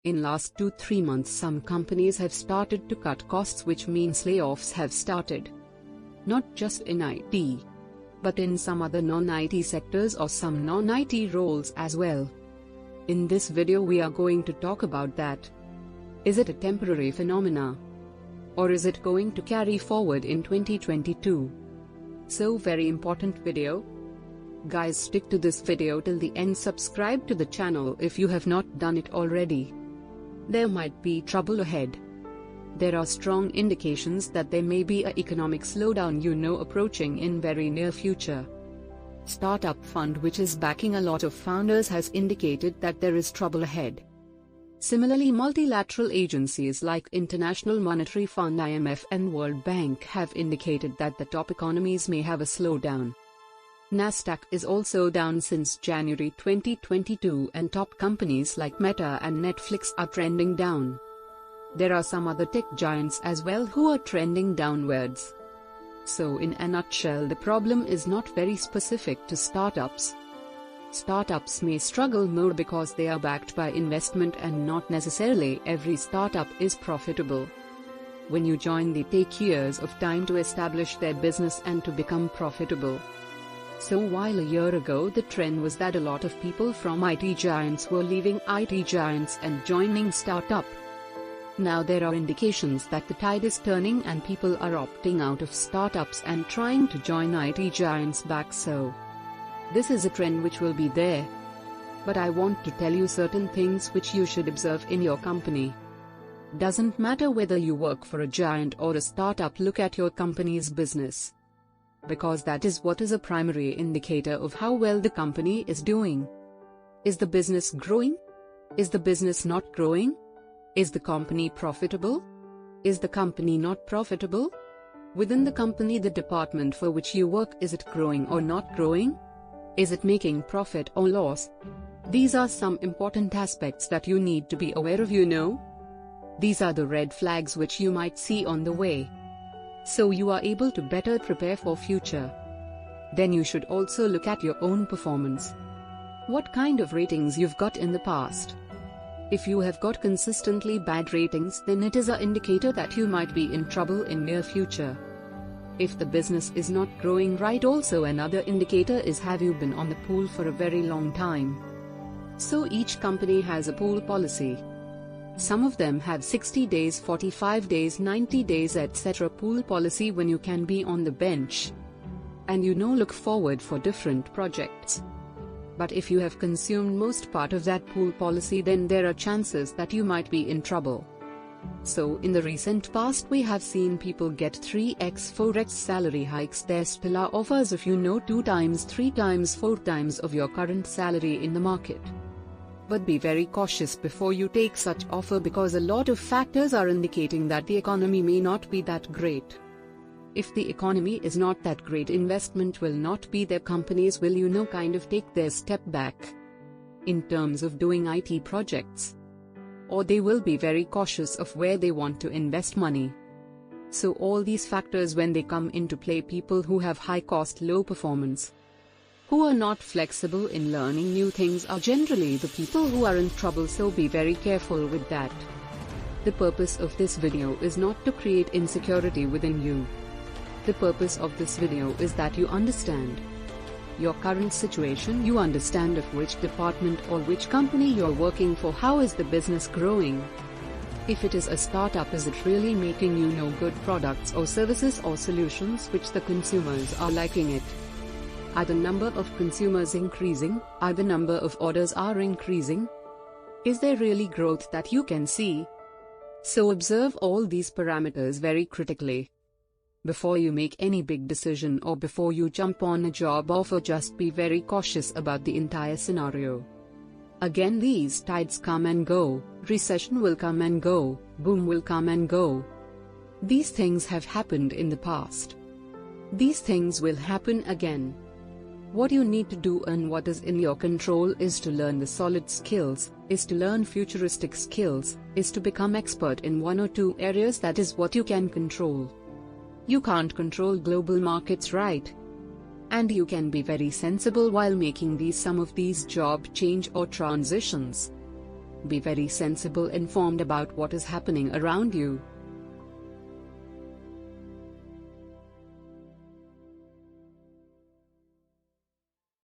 In last 2-3 months some companies have started to cut costs, which means layoffs have started. Not just in IT, but in some other non-IT sectors or some non-IT roles as well. In this video we are going to talk about that. Is it a temporary phenomena? Or is it going to carry forward in 2022? So very important video. Guys, stick to this video till the end. Subscribe to the channel if you have not done it already. There might be trouble ahead. There are strong indications that there may be an economic slowdown approaching in very near future. Startup Fund, which is backing a lot of founders, has indicated that there is trouble ahead. Similarly, multilateral agencies like International Monetary Fund (IMF) and World Bank have indicated that the top economies may have a slowdown. Nasdaq is also down since January 2022, and top companies like Meta and Netflix are trending down. There are some other tech giants as well who are trending downwards. So in a nutshell, the problem is not very specific to startups. Startups may struggle more because they are backed by investment, and not necessarily every startup is profitable. When you join, they take years of time to establish their business and to become profitable. So while a year ago the trend was that a lot of people from IT giants were leaving IT giants and joining startup, now there are indications that the tide is turning and people are opting out of startups and trying to join IT giants back. So this is a trend which will be there. But I want to tell you certain things which you should observe in your company. Doesn't matter whether you work for a giant or a startup, look at your company's business. Because that is what is a primary indicator of how well the company is doing. Is the business growing? Is the business not growing? Is the company profitable? Is the company not profitable? Within the company, the department for which you work, is it growing or not growing? Is it making profit or loss? These are some important aspects that you need to be aware of. These are the red flags which you might see on the way, so you are able to better prepare for future. Then you should also look at your own performance. What kind of ratings you've got in the past. If you have got consistently bad ratings, then it is an indicator that you might be in trouble in near future. If the business is not growing right, also another indicator is, have you been on the pool for a very long time? So each company has a pool policy. Some of them have 60 days, 45 days, 90 days, etc. pool policy when you can be on the bench and look forward for different projects. But if you have consumed most part of that pool policy, then there are chances that you might be in trouble. So in the recent past we have seen people get 3x, 4x salary hikes. There still are offers of 2 times, 3 times, 4 times of your current salary in the market. But be very cautious before you take such offer, because a lot of factors are indicating that the economy may not be that great. If the economy is not that great, investment will not be there. Companies will kind of take their step back in terms of doing IT projects, or they will be very cautious of where they want to invest money. So all these factors, when they come into play, people who have high cost, low performance, who are not flexible in learning new things, are generally the people who are in trouble. So be very careful with that. The purpose of this video is not to create insecurity within you. The purpose of this video is that you understand your current situation, you understand of which department or which company you're working for, how is the business growing. If it is a startup, is it really making good products or services or solutions which the consumers are liking it? Are the number of consumers increasing? Are the number of orders are increasing? Is there really growth that you can see? So observe all these parameters very critically. Before you make any big decision or before you jump on a job offer, just be very cautious about the entire scenario. Again, these tides come and go, recession will come and go, boom will come and go. These things have happened in the past. These things will happen again. What you need to do and what is in your control is to learn the solid skills, is to learn futuristic skills, is to become expert in 1 or 2 areas. That is what you can control. You can't control global markets, right? And you can be very sensible while making some of these job change or transitions. Be very sensible, informed about what is happening around you.